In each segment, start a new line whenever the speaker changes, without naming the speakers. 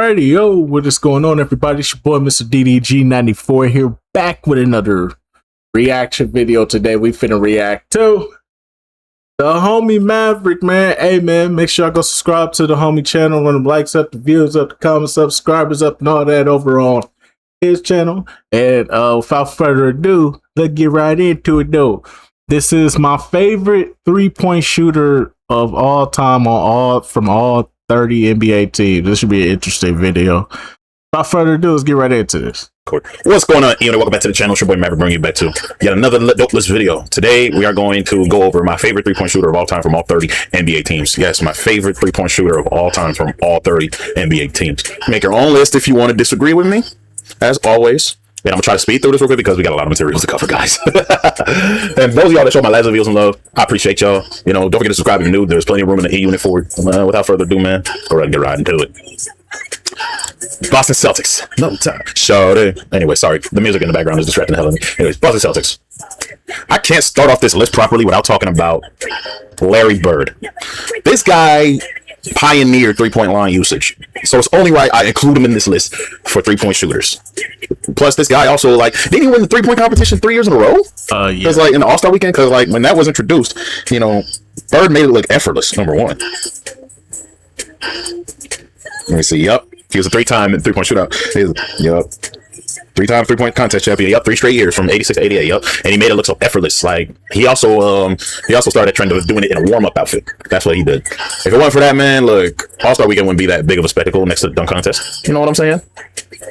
Alrighty, yo, what is going on, everybody? It's your boy, Mr. DDG94 here, back with another reaction video. Today, we finna react to the homie Maverick, man. Hey, man, make sure y'all go subscribe to the homie channel, run the likes up, the views up, the comments up, subscribers up, and all that over on his channel. And without further ado, let's get right into it, though. This is my favorite three-point shooter of all time from all 30 NBA teams. This should be an interesting video. Without further ado, let's get right into this.
What's going on, Ian? Welcome back to the channel. It's your boy Maverick, bringing you back to yet another dope list video. Today, we are going to go over my favorite three-point shooter of all time from all 30 NBA teams. Yes, my favorite three-point shooter of all time from all 30 NBA teams. Make your own list if you want to disagree with me, as always. And I'm gonna try to speed through this real quick because we got a lot of materials to cover, guys. And those of y'all that show my last videos some love, I appreciate y'all. You know, don't forget to subscribe if you're new. There's plenty of room in the E unit for it. Without further ado, man, go ahead and get right into it. Boston Celtics. No time. Shawty. Anyway, sorry. The music in the background is distracting the hell out of me. Anyways, Boston Celtics. I can't start off this list properly without talking about Larry Bird. This guy pioneered three-point line usage, so it's only right I include him in this list for three-point shooters. Plus, this guy also, like, didn't he win the three-point competition 3 years in a row?
Yeah.
Because, like, in the All-Star weekend, because, like, when that was introduced, you know, Bird made it look effortless, number one. Let me see. Yup. He was a three-time three-point shootout. Yup. 3-time three-point contest champion. Yup. 3 straight years from 86 to 88. Yup. And he made it look so effortless. Like, he also started a trend of doing it in a warm-up outfit. That's what he did. If it wasn't for that, man, look, All-Star weekend wouldn't be that big of a spectacle next to the dunk contest. You know what I'm saying?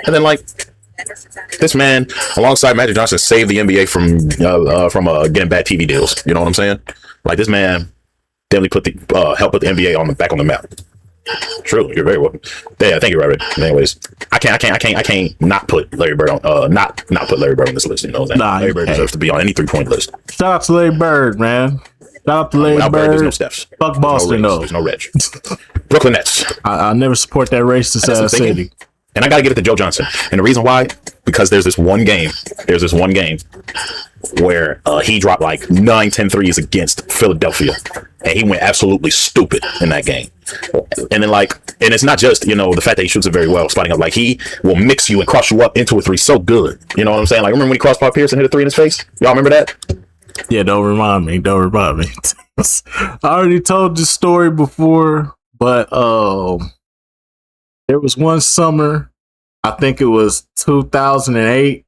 And then, like, this man, alongside Magic Johnson, saved the NBA from getting bad TV deals. You know what I'm saying? Like, this man definitely helped put the NBA back on the map. True, you're very welcome. Yeah, thank you, Robert. Anyways, I can't not put Larry Bird on not put Larry Bird on this list. You know that Larry Bird deserves to be on any three-point list.
Shout out to Larry Bird, man. Shout out to Larry Bird.
There's no steps.
Fuck Boston, though.
There's no Reg. Brooklyn Nets.
I'll never support that racist ass city.
And I gotta give it to Joe Johnson. And the reason why, because there's this one game where he dropped like 9-10 threes against Philadelphia, and he went absolutely stupid in that game. And then, like, and it's not just, you know, the fact that he shoots it very well, spotting up. Like, he will mix you and cross you up into a three so good. You know what I'm saying? Like, remember when he crossed Paul Pierce and hit a 3 in his face? Y'all remember that?
Yeah, don't remind me. I already told this story before, but there was one summer, I think it was 2008.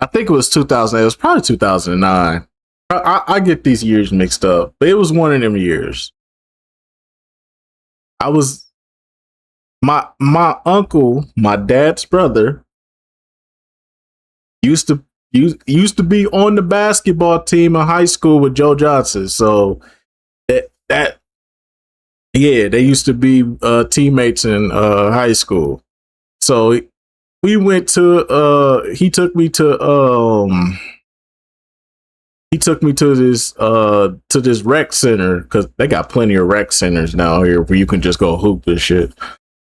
I think it was 2008. It was probably 2009. I get these years mixed up, but it was one of them years. I was my uncle, my dad's brother, used to be on the basketball team in high school with Joe Johnson. So yeah, they used to be teammates in high school. So we went to he took me to this rec center, because they got plenty of rec centers now here where you can just go hoop and shit.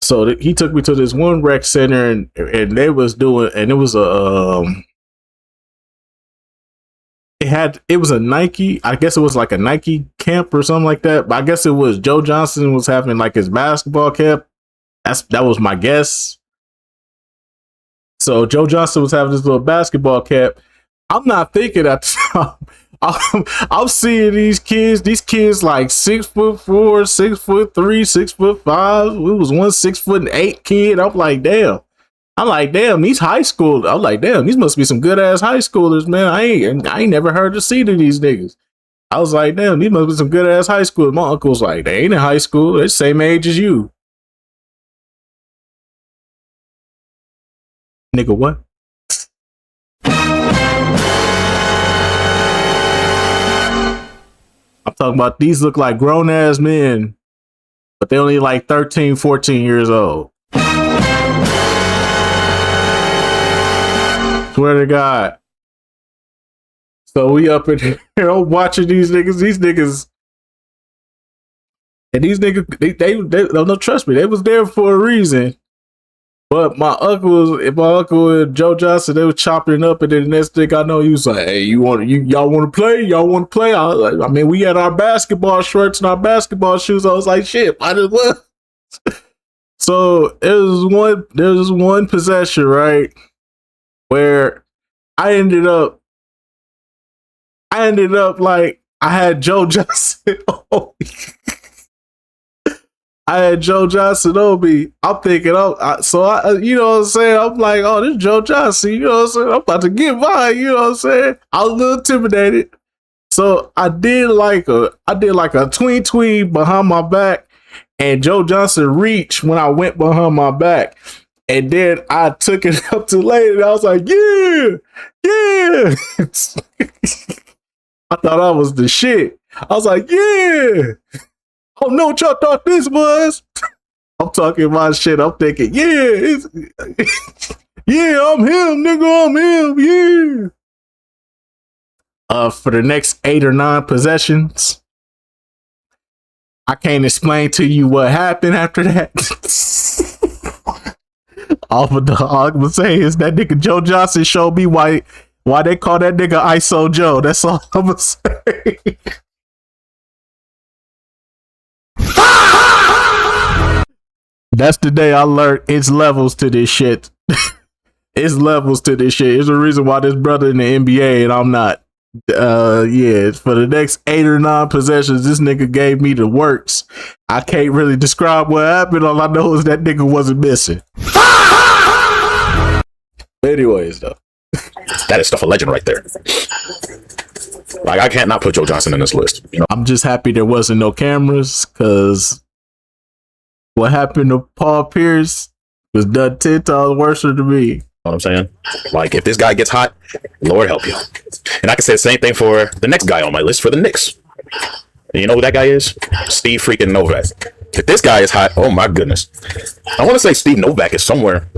So he took me to this one rec center, and they was doing, and it was it was a Nike, I guess it was like a Nike camp or something like that. But I guess it was Joe Johnson was having like his basketball camp. That was my guess. So Joe Johnson was having this little basketball camp. I'm not thinking at the time. I'm seeing these kids like 6'4", 6'3", 6'5". It was one 6'8" kid. I'm like, damn, these high school. I'm like, damn, these must be some good ass high schoolers, man. I ain't never heard the seed of these niggas. I was like, damn, these must be some good ass high schoolers. My uncle's like, they ain't in high school. They're the same age as you. Nigga, what? I'm talking about these look like grown ass men, but they only like 13, 14 years old. Swear to God. So we up in here watching these niggas, and these niggas, they don't trust me. They was there for a reason. But my uncle and Joe Johnson, they were chopping it up, and then the next thing I know, he was like, "Hey, y'all want to play? Y'all want to play?" I mean, we had our basketball shorts and our basketball shoes. I was like, "Shit, might as well." So there was one possession, right, where I ended up like I had Joe Johnson on me. I had Joe Johnson on me. I'm thinking, you know what I'm saying? I'm like, oh, this is Joe Johnson. You know what I'm saying? I'm about to get by. You know what I'm saying? I was a little intimidated. So I did like a tween behind my back, and Joe Johnson reached when I went behind my back. And then I took it up to late, and I was like, yeah. I thought I was the shit. I was like, yeah. I don't know what y'all thought this was. I'm talking my shit. I'm thinking, yeah, I'm him, nigga. I'm him, yeah. For the next 8 or 9 possessions, I can't explain to you what happened after that. All I'm gonna say is that nigga Joe Johnson showed me why they call that nigga ISO Joe. That's all I'm gonna say. That's the day I learned it's levels to this shit. It's levels to this shit. It's the reason why this brother in the NBA and I'm not. Yeah, for the next 8 or 9 possessions, this nigga gave me the works. I can't really describe what happened. All I know is that nigga wasn't missing. Anyways, though,
that is stuff a legend right there. Like, I can't not put Joe Johnson in this list. You know,
I'm just happy there wasn't no cameras, because what happened to Paul Pierce was done 10 times worse to me.
You know what I'm saying? Like, if this guy gets hot, Lord help you. And I can say the same thing for the next guy on my list for the Knicks. And you know who that guy is? Steve freaking Novak. If this guy is hot, oh my goodness. I want to say Steve Novak is somewhere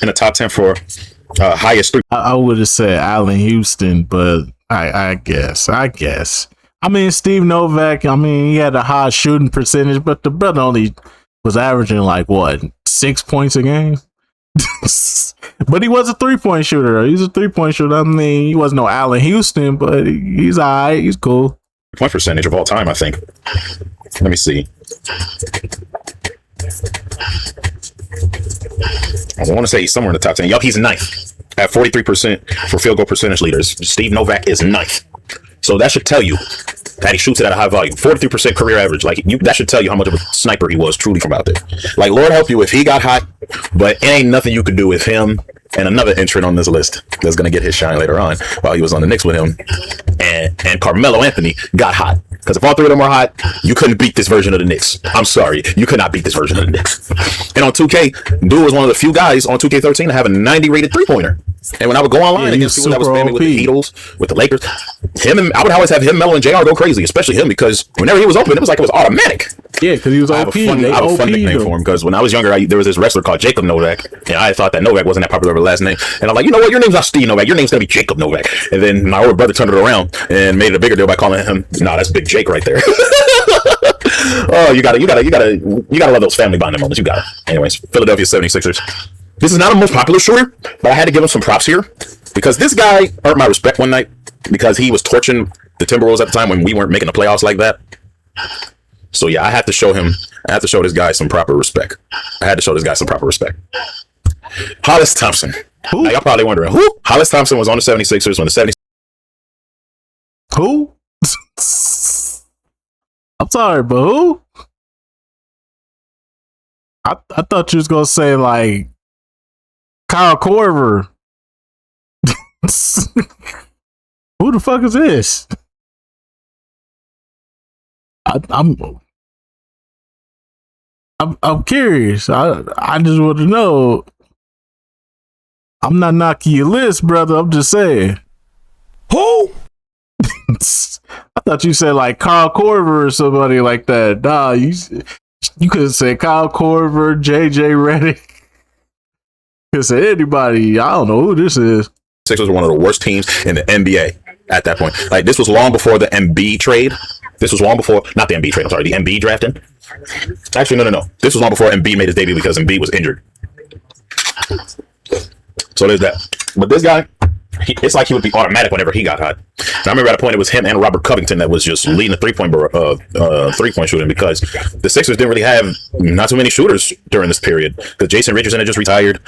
in the top 10 for highest three.
I would have said Allen Houston, but I guess. I mean, Steve Novak, he had a high shooting percentage, but the brother only was averaging like what, 6 points a game? But he was a 3-point shooter. He's a 3-point shooter. He wasn't no Allen Houston, but he's all right. He's cool.
Point percentage of all time, I think. Let me see. I want to say he's somewhere in the top 10. Yup, he's ninth at 43% for field goal percentage leaders. Steve Novak is ninth. So that should tell you that he shoots it at a high volume. 43% career average. Like, that should tell you how much of a sniper he was truly from out there. Like, Lord help you if he got hot, but it ain't nothing you could do with him and another entrant on this list that's going to get his shine later on while he was on the Knicks with him. And Carmelo Anthony got hot. Because if all 3 of them are hot, you couldn't beat this version of the Knicks. I'm sorry. You could not beat this version of the Knicks. And on 2K, dude was one of the few guys on 2K13 to have a 90 rated 3-pointer. And when I would go online against people that was spamming with the Heatles, with the Lakers, I would always have him, Melo, and JR go crazy, especially him, because whenever he was open, it was like it was automatic.
Yeah, because he was OP.
I have a fun nickname for him, because when I was younger, there was this wrestler called Jacob Novak, and I thought that Novak wasn't that popular of a last name. And I'm like, you know what? Your name's not Steve Novak. Your name's going to be Jacob Novak. And then my older brother turned it around and made it a bigger deal by calling him, nah, that's Big Jake right there. Oh, you gotta love those family bonding moments. You got it. Anyways, Philadelphia 76ers. This is not a most popular shooter, but I had to give him some props here, because this guy earned my respect one night because he was torching the Timberwolves at the time when we weren't making the playoffs like that. So yeah, I have to show this guy some proper respect. Hollis Thompson. Now, y'all probably wondering, who? Hollis Thompson was on the 76ers when the 76ers.
Who? I'm sorry, but who? I thought you was gonna say like Kyle Korver. Who the fuck is this? I'm curious. I just want to know. I'm not knocking your list, brother. I'm just saying.
Who?
I thought you said like Kyle Korver or somebody like that. Nah, you could say Kyle Korver, JJ Redick. You could say anybody. I don't know who this is.
Sixers were one of the worst teams in the NBA at that point. Like, this was long before the Embiid trade. This was long before, not the Embiid trade, I'm sorry, the Embiid drafting. Actually, no. This was long before Embiid made his debut because Embiid was injured. So there's that. But this guy, it's like he would be automatic whenever he got hot. And I remember at a point it was him and Robert Covington that was just leading the 3-point shooting, because the Sixers didn't really have not too many shooters during this period, because Jason Richardson had just retired.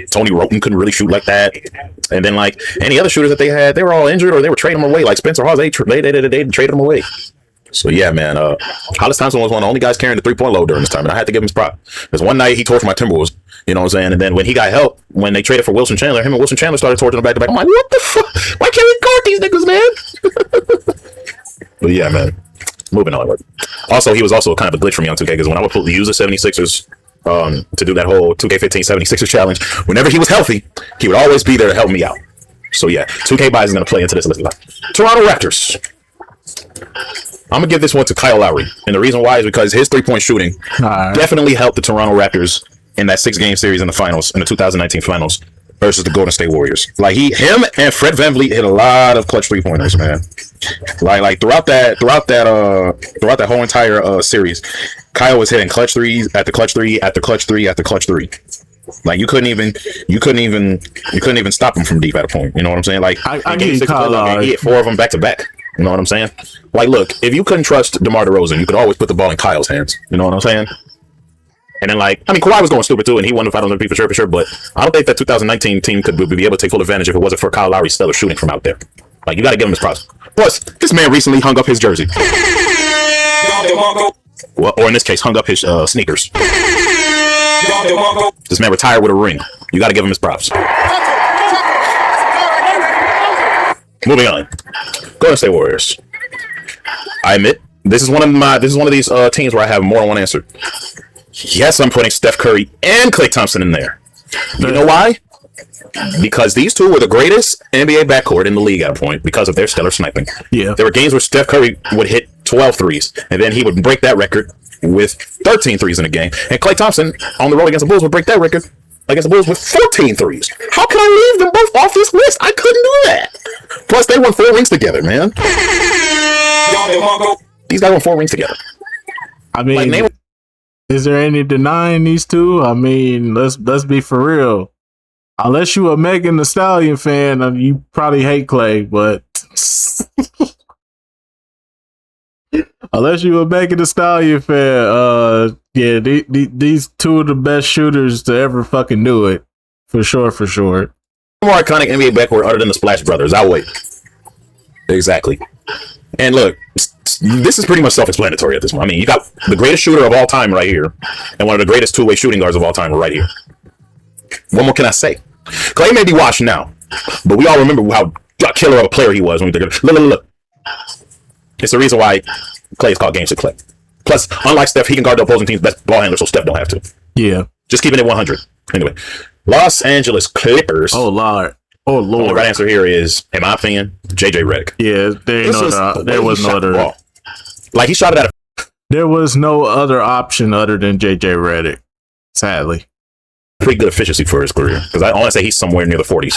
Tony Roten couldn't really shoot like that, and then like any other shooters that they had, they were all injured or they were trading them away. Like Spencer Hawes, they traded them away. So yeah, man, Hollis Thompson was one of the only guys carrying the 3-point load during this time, and I had to give him his prop. Because one night he torched my Timberwolves, you know what I'm saying? And then when he got help, when they traded for Wilson Chandler, him and Wilson Chandler started torching him back to back. I'm like, what the fuck? Why can't we guard these niggas, man? But yeah, man, moving on. Also, he was also kind of a glitch for me on 2K, because when I would use the 76ers to do that whole 2K15 76ers challenge, whenever he was healthy, he would always be there to help me out. So yeah, 2K buys is going to play into this list a lot. Toronto Raptors. I'm gonna give this one to Kyle Lowry, and the reason why is because his 3-point shooting definitely helped the Toronto Raptors in that 6-game series in the finals, in the 2019 finals versus the Golden State Warriors. Like him and Fred VanVleet hit a lot of clutch 3-pointers, man. Like throughout that whole entire series, Kyle was hitting clutch threes after clutch three after clutch three after clutch three. Like you couldn't even stop him from deep at a point. You know what I'm saying? Like
I get Kyle.
He hit 4 of them back to back. You know what I'm saying? Like, look, if you couldn't trust DeMar DeRozan, you could always put the ball in Kyle's hands. You know what I'm saying? And then, like, I mean, Kawhi was going stupid too, and he won the finals MVP for sure. But I don't think that 2019 team could be able to take full advantage if it wasn't for Kyle Lowry's stellar shooting from out there. Like, you got to give him his props. Plus, this man recently hung up his jersey. Well, or in this case, hung up his sneakers. This man retired with a ring. You got to give him his props. Moving on. Golden State Warriors. I admit, this is one of these teams where I have more than one answer. Yes, I'm putting Steph Curry and Klay Thompson in there. You know why? Because these two were the greatest NBA backcourt in the league at a point because of their stellar sniping.
Yeah.
There were games where Steph Curry would hit 12 threes, and then he would break that record with 13 threes in a game. And Klay Thompson, on the road against the Bulls, would break that record against the Bulls with 14 threes. How can I leave them both off this list? I couldn't do that. Plus, they won 4 rings together, man. These guys won 4 rings together.
I mean,
like,
is there any denying these two? I mean, let's be for real. Unless you a Megan Thee Stallion fan, you probably hate Klay, but unless you a Megan Thee Stallion fan, yeah, these two of the best shooters to ever fucking do it. For sure.
More iconic NBA backcourt other than the Splash Brothers. I'll wait. Exactly. And look, this is pretty much self-explanatory at this point. I mean, you got the greatest shooter of all time right here, and one of the greatest two-way shooting guards of all time right here. What more can I say? Klay may be washed now, but we all remember how killer of a player he was when we took it. Look. It's the reason why Klay is called Games of Klay. Plus, unlike Steph, he can guard the opposing team's best ball handler, so Steph don't have to.
Yeah.
Just keeping it 100. Anyway, Los Angeles Clippers.
Oh, Lord.
The right answer here is, in my opinion, JJ Redick.
Yeah, there was no other.
The like, he shot it at
there was no other option other than JJ Redick, sadly.
Pretty good efficiency for his career, because I want to say he's somewhere near the 40s.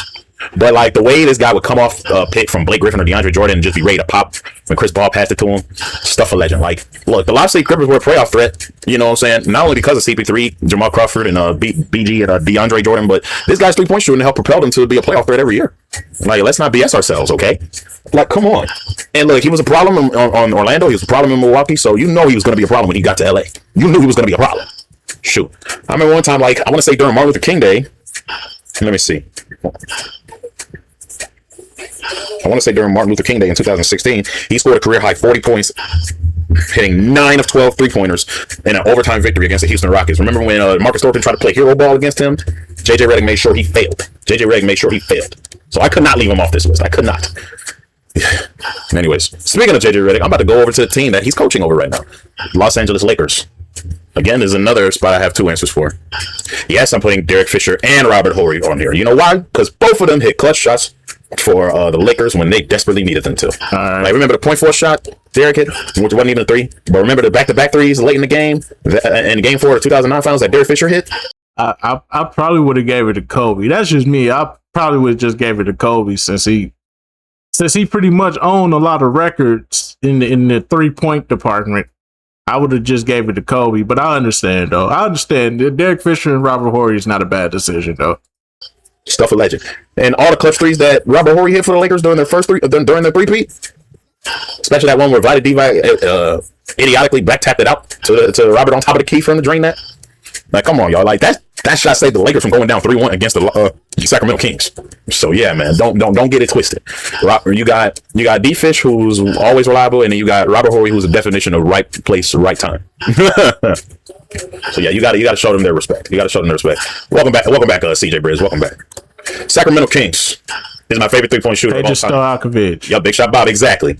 But like the way this guy would come off a pick from Blake Griffin or DeAndre Jordan and just be ready to pop when Chris Paul passed it to him, stuff a legend. Like, look, the Los Angeles Clippers were a playoff threat. You know what I'm saying? Not only because of CP3, Jamal Crawford, and BG and DeAndre Jordan, but this guy's 3-point shooting helped propel them to be a playoff threat every year. Like, let's not BS ourselves, okay? Like, come on. And look, he was a problem on Orlando. He was a problem in Milwaukee. So you know he was going to be a problem when he got to LA. You knew he was going to be a problem. Shoot. I remember one time, like, I want to say during Martin Luther King Day. Let me see. I want to say during Martin Luther King Day in 2016, he scored a career-high 40 points, hitting 9 of 12 3-pointers in an overtime victory against the Houston Rockets. Remember when Marcus Thornton tried to play hero ball against him? JJ Redick made sure he failed. So I could not leave him off this list. I could not. Anyways, speaking of JJ Redick, I'm about to go over to the team that he's coaching over right now. Los Angeles Lakers. Again, there's another spot I have 2 answers for. Yes, I'm putting Derek Fisher and Robert Horry on here. You know why? Because both of them hit clutch shots for the Lakers when they desperately needed them to. Like, remember the .4 shot Derek hit, which wasn't even a 3? But remember the back-to-back threes late in the game, in Game 4 of 2009 Finals that Derek Fisher hit?
I probably would have gave it to Kobe. That's just me. I probably would have just gave it to Kobe since he pretty much owned a lot of records in the 3-point department. I would have just gave it to Kobe, but I understand, though. I understand. Derek Fisher and Robert Horry is not a bad decision, though.
Stuff a legend. And all the clutch threes that Robert Horry hit for the Lakers during their first during their three-peat, especially that one where Vita Divac idiotically back tapped it out to Robert on top of the key from the drain net. Like, come on, y'all. Like that shot saved the Lakers from going down 3-1 against the Sacramento Kings. So yeah, man, don't get it twisted. You got D-Fish, who's always reliable, and then you got Robert Horry, who's a definition of right place, right time. So yeah, you got to show them their respect. Welcome back, CJ Briz. Welcome back. Sacramento Kings. This is my favorite three-point shooter
Peja
of all time.
Stojakovic.
Yep, Big Shot Bob, exactly.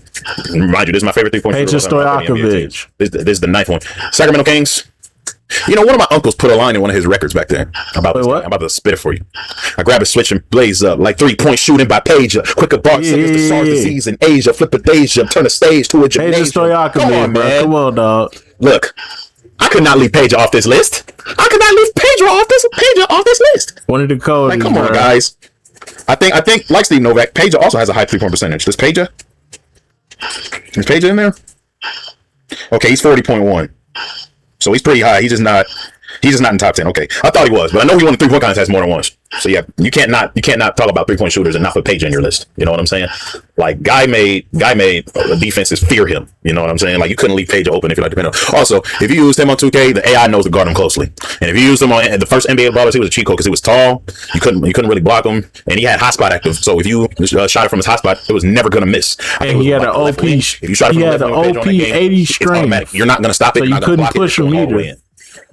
Remind you, this is my favorite three-point shooter.
Peja Stojakovic.
This is the ninth one. Sacramento Kings. You know, one of my uncles put a line in one of his records back then about this. I'm about to spit it for you. I grab a switch and blaze up like 3-point shooting by Peja. Quicker barks against the SARS disease in Asia. Flip a Deja, turn a stage to a gymnasium.
Peja Stojakovic, man. Come on, dog.
Look, I could not leave Peja off this list. I could not leave Peja off this list.
One of the codes.
Like, come on, guys. I think like Steve Novak, Peja also has a high 3-point percentage. Is Peja in there? Okay, he's 40.1. So he's pretty high. He's just not in top 10. Okay, I thought he was, but I know he won the 3-point contest more than once. So yeah, you can't not talk about 3-point shooters and not put Peja in your list. You know what I'm saying? Like guy made defenses fear him. You know what I'm saying? Like you couldn't leave Peja open if you like to pin him. Also, if you used him on 2K, the AI knows to guard him closely. And if you used him on the first NBA ballers, he was a cheat code because he was tall. You couldn't really block him, and he had hot spot active. So if you shot it from his hot spot, it was never gonna miss.
And he had an OP.
If you shot it from the OP
80 strength.
You're not gonna stop it.
So you couldn't push him either.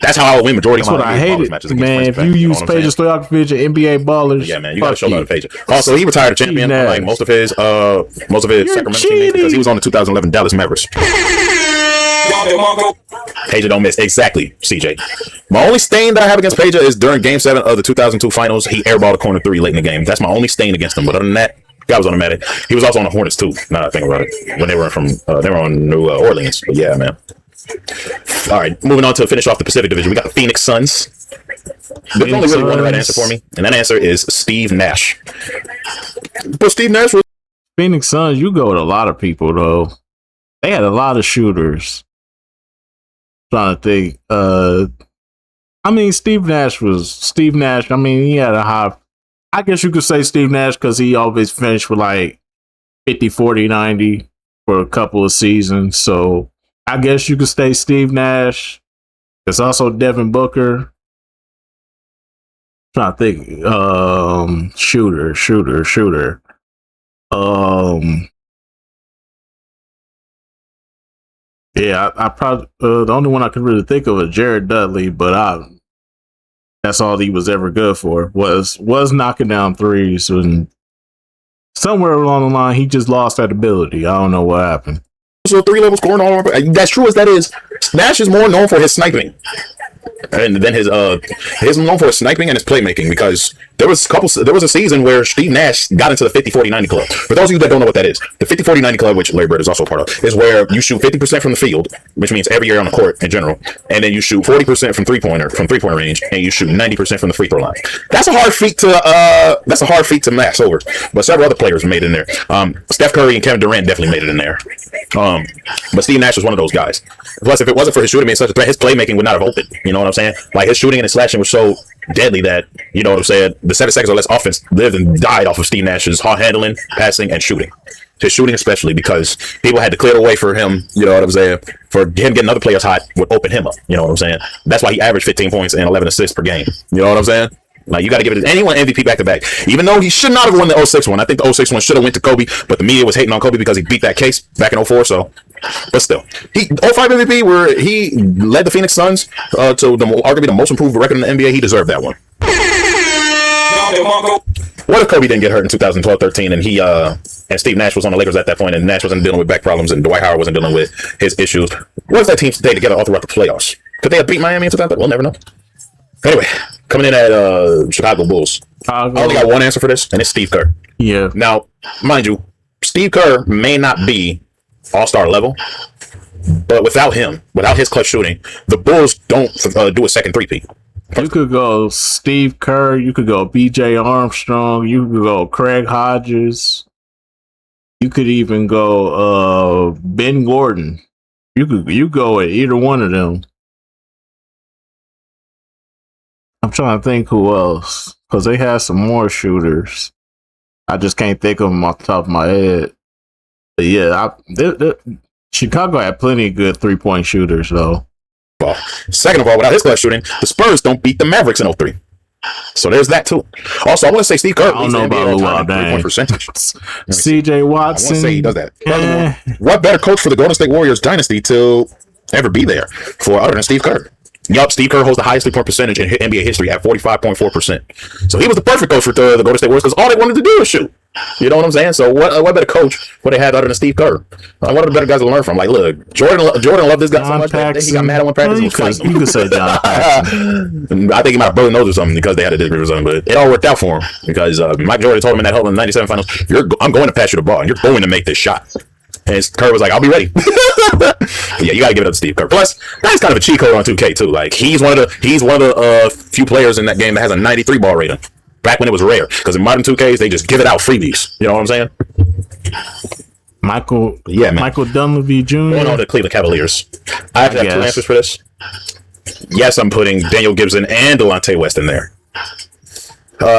That's how I would win majority
of my
I
hate matches. Man, if you use Peja Stojakovic and NBA ballers,
yeah, man, you gotta show love to Peja. Also, he retired a champion, like most of his Sacramento teammates, because he was on the 2011 Dallas Mavericks. Peja don't miss. Exactly, CJ. My only stain that I have against Peja is during Game 7 of the 2002 Finals, he airballed a corner 3 late in the game. That's my only stain against him. But other than that, guy was automatic. He was also on the Hornets too. Now that I think about it, when they were on New Orleans. But yeah, man. All right, moving on to finish off the Pacific Division. We got the Phoenix Suns. There's only really one right answer for me, and that answer is Steve Nash. But Steve Nash was
Phoenix Suns. You go with a lot of people though. They had a lot of shooters. Trying to think. I mean, Steve Nash. I mean, he had a high. I guess you could say Steve Nash because he always finished with like 50, 40, 90 for a couple of seasons. So I guess you could say Steve Nash. There's also Devin Booker. I'm trying to think. Shooter. Yeah, I probably the only one I could really think of is Jared Dudley, but that's all he was ever good for was knocking down threes, and somewhere along the line he just lost that ability. I don't know what happened.
So 3-level scoring all over. That's true as that is. Nash is more known for his sniping, and then his known for his sniping and his playmaking, because there was a season where Steve Nash got into the 50-40-90 club. For those of you that don't know what that is, the 50-40-90 club, which Larry Bird is also a part of, is where you shoot 50% from the field, which means every year on the court in general, and then you shoot 40% from three-point range, and you shoot 90% from the free throw line. That's a hard feat to max over, but several other players made it in there. Steph Curry and Kevin Durant definitely made it in there. But Steve Nash was one of those guys. Plus, if it wasn't for his shooting being such a threat, his playmaking would not have opened. You know what I'm saying? Like his shooting and his slashing was so deadly that, you know what I'm saying, the 7 seconds or less offense lived and died off of Steve Nash's hard handling, passing, and shooting. His shooting especially, because people had to clear the way for him, you know what I'm saying, for him getting other players hot would open him up, you know what I'm saying? That's why he averaged 15 points and 11 assists per game. You know what I'm saying? Like, you got to give it to anyone MVP back to back. Even though he should not have won the 06 one. I think the 06 one should have went to Kobe, but the media was hating on Kobe because he beat that case back in 04. So, but still, 05 MVP, where he led the Phoenix Suns to arguably the most improved record in the NBA. He deserved that one. What if Kobe didn't get hurt in 2012-13 and he and Steve Nash was on the Lakers at that point, and Nash wasn't dealing with back problems and Dwight Howard wasn't dealing with his issues? What if that team stayed together all throughout the playoffs? Could they have beat Miami in 2013? We'll never know. Anyway, coming in at Chicago Bulls. I only got one answer for this, and it's Steve Kerr.
Yeah.
Now, mind you, Steve Kerr may not be all-star level, but without him, without his clutch shooting, the Bulls don't do a second three-peat.
You could go Steve Kerr. You could go B.J. Armstrong. You could go Craig Hodges. You could even go Ben Gordon. You go at either one of them. I'm trying to think who else. because they had some more shooters. I just can't think of them off the top of my head. But yeah, Chicago had plenty of good 3-point shooters, though.
Well, second of all, without his clutch shooting, the Spurs don't beat the Mavericks in 03. So there's that too. Also, I want to say Steve Kerr.
I don't know about Luau,
three-point percentage.
CJ Watson.
I want to say he does that. Furthermore, what better coach for the Golden State Warriors dynasty to ever be there for other than Steve Kerr? Yup, Steve Kerr holds the highest 3-point percentage in NBA history at 45.4%. So he was the perfect coach for the Golden State Warriors because all they wanted to do was shoot. You know what I'm saying? So what better coach would they have other than Steve Kerr? One of the better guys to learn from. Like, look, Jordan loved this guy so much that he got mad at one practice.
You could say John Paxson.
I think he might have broken nose or something because they had a disagreement or something, but it all worked out for him because Mike Jordan told him in that home in the 97 finals, I'm going to pass you the ball and you're going to make this shot. And Kerr was like, I'll be ready. Yeah, you got to give it up to Steve Kerr. Plus, that's kind of a cheat code on 2K too. Like, he's one of the few players in that game that has a 93 ball rating. Back when it was rare, because in modern 2Ks they just give it out freebies. You know what I'm saying?
Michael Dunleavy Jr.
Going on to Cleveland Cavaliers. I have 2 answers for this. Yes, I'm putting Daniel Gibson and Delonte West in there.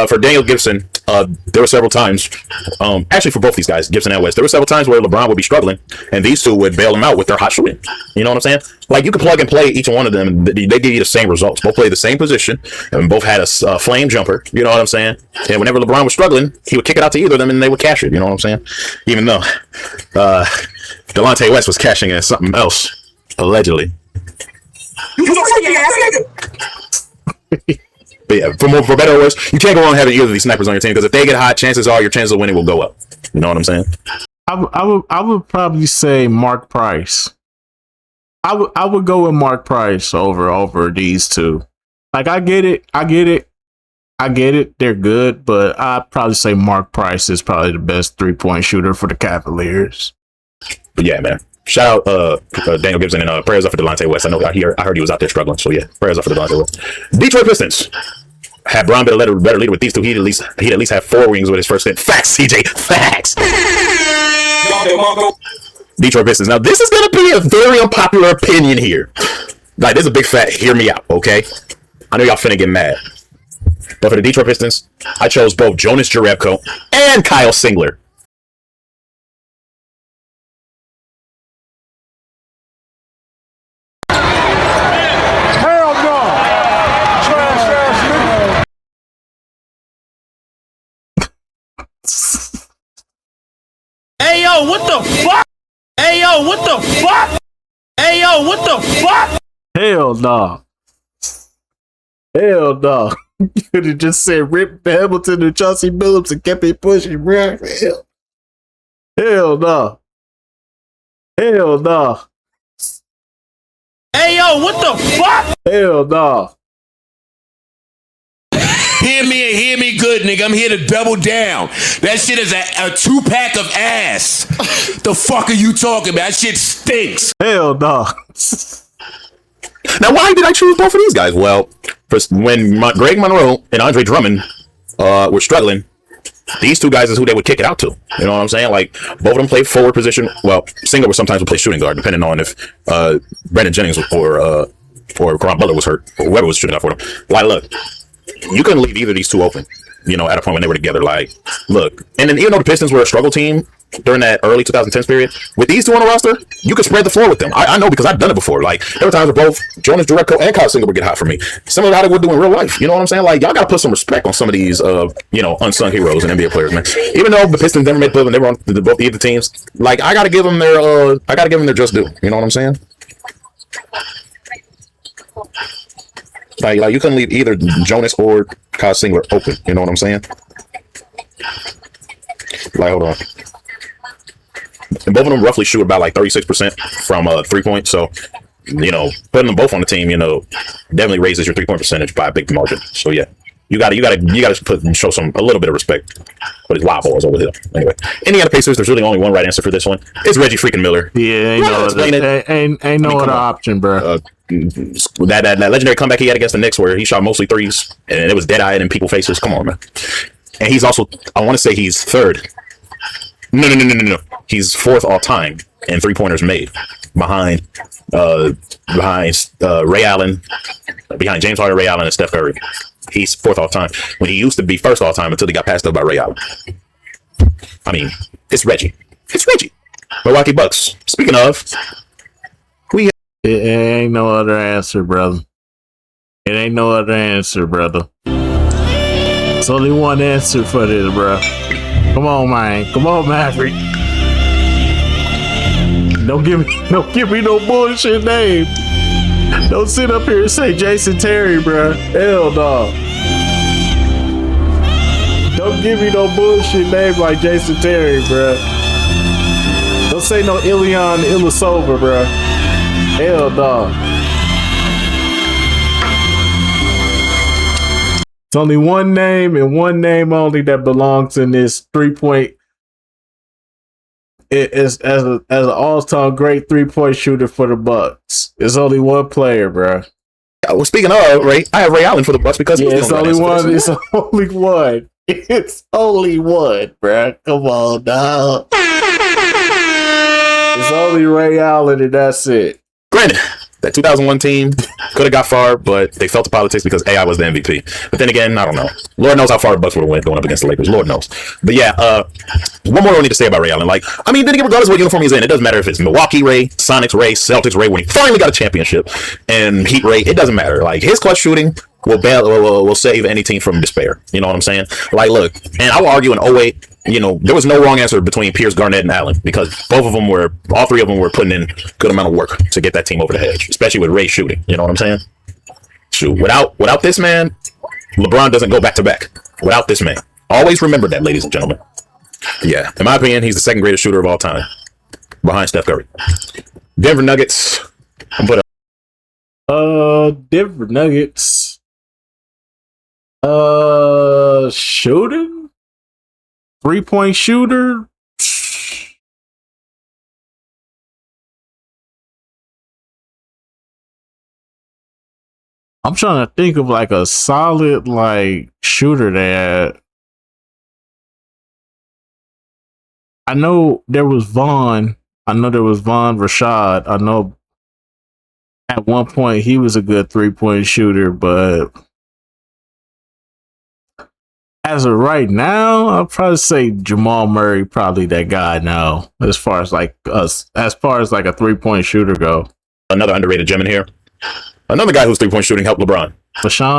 For Daniel Gibson, there were several times, actually for both these guys, Gibson and West, there were several times where LeBron would be struggling, and these two would bail him out with their hot shooting. You know what I'm saying? Like, you could plug and play each one of them, they give you the same results. Both played the same position, and both had a flame jumper. You know what I'm saying? And whenever LeBron was struggling, he would kick it out to either of them, and they would cash it. You know what I'm saying? Even though Delonte West was cashing in something else, allegedly. But yeah, for better or worse, you can't go on having either of these snipers on your team because if they get hot, chances are your chances of winning will go up. You know what I'm saying?
I would probably say Mark Price. I would go with Mark Price over these two. Like, I get it. They're good, but I'd probably say Mark Price is probably the best 3-point shooter for the Cavaliers.
But yeah, man. Shout out Daniel Gibson and prayers up for Delonte West. I heard he was out there struggling. So yeah, prayers up for Delonte West. Detroit Pistons. Had Bron been a better leader with these two, he'd at least have 4 rings with his first stint. Facts, CJ. Facts. Detroit Pistons. Now this is gonna be a very unpopular opinion here. Like, this is a big fat. Hear me out, okay? I know y'all finna get mad, but for the Detroit Pistons, I chose both Jonas Jerebko and Kyle Singler.
Hey yo, what the fuck? Hey yo, what the fuck? Hey yo, what the fuck?
Hell no. Hell no. You could have just said Rip Hamilton and Chauncey Billups and kept it pushing, bro. Hell no. Hell no.
Hey yo, what the fuck?
Hell no.
Hear me and hear me good, nigga. I'm here to double down. That shit is a 2-pack of ass. The fuck are you talking about? That shit stinks.
Hell no.
Now, why did I choose both of these guys? Well, when Greg Monroe and Andre Drummond were struggling, these two guys is who they would kick it out to. You know what I'm saying? Like, both of them play forward position. Well, Singler would sometimes play shooting guard, depending on if Brandon Jennings or Caron Butler was hurt, or whoever was shooting out for them. Like, look, you couldn't leave either of these two open, you know, at a point when they were together. Like, look, and then even though the Pistons were a struggle team during that early 2010s period, with these two on the roster, you could spread the floor with them. I know because I've done it before. Like, there were times where both Jonas Jerebko and Kyle Singler would get hot for me. Similar to how they would do in real life. You know what I'm saying? Like, y'all got to put some respect on some of these, unsung heroes and NBA players, man. Even though the Pistons never made Cleveland, they were on both either teams. Like, I got to give them their just due. You know what I'm saying? Like you couldn't leave either Jonas or Kyle Singler open. You know what I'm saying? Like, hold on. And both of them roughly shoot about like 36% from 3-point. So, you know, putting them both on the team, you know, definitely raises your 3-point percentage by a big margin. So yeah, you gotta show a little bit of respect for these live balls over here. Anyway, Indiana Pacers. There's really only one right answer for this one. It's Reggie freaking Miller.
Yeah, ain't no other option, bro.
That legendary comeback he had against the Knicks where he shot mostly threes and it was dead-eyed in people's faces. Come on, man. And he's also, I want to say he's third. No. He's fourth all time in 3-pointers made behind Ray Allen, behind James Harden, Ray Allen, and Steph Curry. he's 4th all time when he used to be 1st all time until he got passed up by Ray Allen. I mean, it's Reggie. It's Reggie. Milwaukee Bucks. Speaking of,
it ain't no other answer, brother. It ain't no other answer, brother. It's only one answer for this, bro. Come on, man. Come on, Maverick. Don't give me no bullshit name. Don't sit up here and say Jason Terry, bro. Hell no. Don't give me no bullshit name like Jason Terry, bro. Don't say no Ilion Ilyasova, bro. Hell no. It's only one name and one name only that belongs in this 3-point. It is as an all-time great 3-point shooter for the Bucks. It's only one player, bro.
Well, speaking of Ray, I have Ray Allen for the Bucks because
it's only one. It's only one. It's only one, bro. Come on, dog. It's only Ray Allen, and that's it.
Granted, that 2001 team could have got far, but they fell to politics because AI was the MVP. But then again, I don't know. Lord knows how far the Bucks would have went going up against the Lakers. Lord knows. But yeah, one more I need to say about Ray Allen. Like, I mean, then again, regardless of what uniform he's in, it doesn't matter if it's Milwaukee Ray, Sonics Ray, Celtics Ray, when he finally got a championship, and Heat Ray, it doesn't matter. Like, his clutch shooting will save any team from despair. You know what I'm saying? Like, look, and I will argue in 08, you know, there was no wrong answer between Pierce, Garnett, and Allen because all three of them were putting in good amount of work to get that team over the edge, especially with Ray shooting. You know what I'm saying? Shoot, without this man, LeBron doesn't go back to back. Without this man, always remember that, ladies and gentlemen. Yeah, in my opinion, he's the 2nd greatest shooter of all time, behind Steph Curry. Denver Nuggets.
Denver Nuggets. Shooting. 3-point shooter. I'm trying to think of like a solid like shooter that I know there was Vaughn. I know there was Vaughn Rashad. I know at one point he was a good 3-point shooter, but as of right now, I'll probably say Jamal Murray, probably that guy now, as far as like a 3-point shooter go.
Another underrated gem in here. Another guy whose 3-point shooting helped LeBron.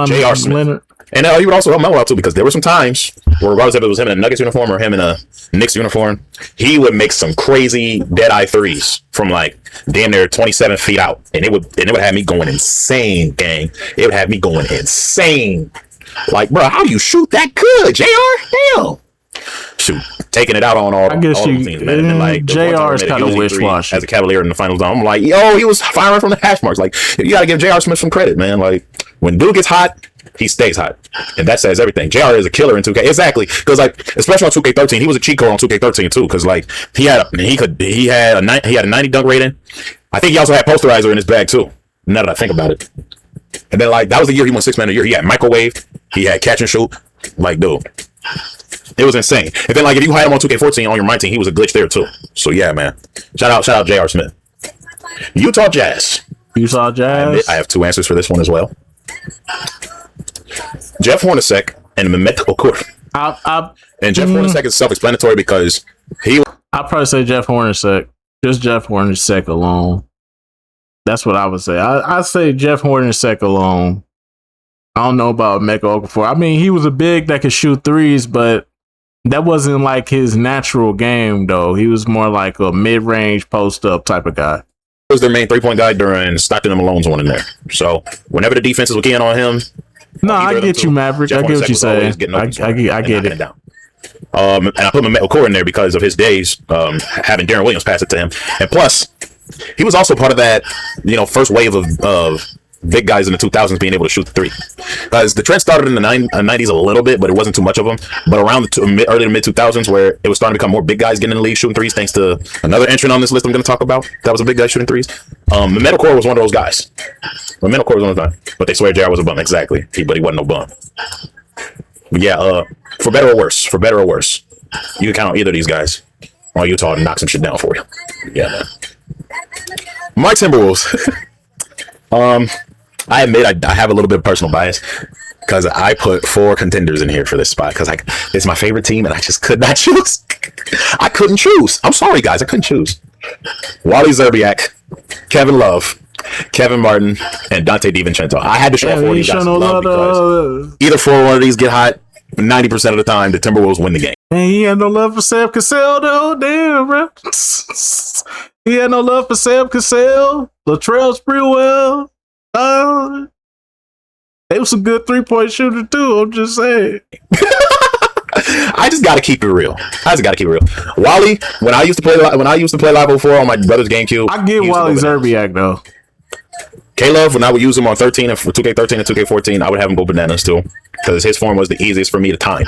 J.R. Smith.
And he would also help Melo out too, because there were some times where, regardless if it was him in a Nuggets uniform or him in a Knicks uniform, he would make some crazy dead-eye threes from like damn near 27 feet out, and it would have me going insane, gang. It would have me going insane. Like, bro, how do you shoot that good, JR? Damn. Shoot, taking it out on all the teams, man. And like,
JR is kind of wish-washy.
As a Cavalier in the finals, I'm like, yo, he was firing from the hash marks. Like, you got to give JR Smith some credit, man. Like, when dude gets hot, he stays hot, and that says everything. JR is a killer in 2K, exactly, because like, especially on 2K13, he was a cheat code on 2K13 too, because like, he had a 90 dunk rating. I think he also had posterizer in his bag too. Now that I think about it. And then like, that was the year he won 6 man of the year. He had microwave, he had catch and shoot. Like, dude, it was insane. And then like, if you had him on 2K14 on your mind team, he was a glitch there too. So yeah, man. Shout out J.R. Smith. Utah Jazz. I have 2 answers for this one as well. Jeff Hornacek and Mehmet Okur. And Jeff Hornacek is self-explanatory because
I'd probably say Jeff Hornacek. Just Jeff Hornacek alone. That's what I would say. I'd say Jeff Hornacek alone. I don't know about Mehmet Okafor. I mean, he was a big that could shoot threes, but that wasn't like his natural game, though. He was more like a mid-range post-up type of guy.
He was their main 3-point guy during Stockton and Malone's one in there. So whenever the defenses were keying on him,
no, I get you, Maverick. I get what you're saying. I get it.
And I put Mehmet Okur in there because of his days having Darren Williams pass it to him, and plus he was also part of that, you know, first wave of big guys in the 2000s being able to shoot the three. Because the trend started in the 90s a little bit, but it wasn't too much of them. But around the early to mid 2000s, where it was starting to become more big guys getting in the league shooting threes, thanks to another entrant on this list I'm going to talk about that was a big guy shooting threes. Mehmet Okur was one of those guys. Mehmet Okur was one of those guys. But they swear JR was a bum. Exactly. But he wasn't no bum. But yeah, for better or worse, you can count on either of these guys on Utah and knock some shit down for you. Yeah, man. My Timberwolves. I admit I have a little bit of personal bias. because I put 4 contenders in here for this spot because it's my favorite team and I just could not choose. I couldn't choose. I'm sorry, guys. I couldn't choose. Wally Szczerbiak, Kevin Love, Kevin Martin, and Dante DiVincenzo. I had to show 4 of these guys love because either 4 of these get hot, 90% of the time, the Timberwolves win the game.
And he had no love for Sam Cassell, though. Damn, bro. He had no love for Sam Cassell, Latrell Sprewell. They was a good 3-point shooter, too. I'm just saying.
I just got to keep it real. Wally, when I used to play Live 04 on my brother's GameCube,
I get Wally Szczerbiak though.
K-Love, when I would use him on 13 and for 2K13 and 2K14, I would have him go bananas too, because his form was the easiest for me to time.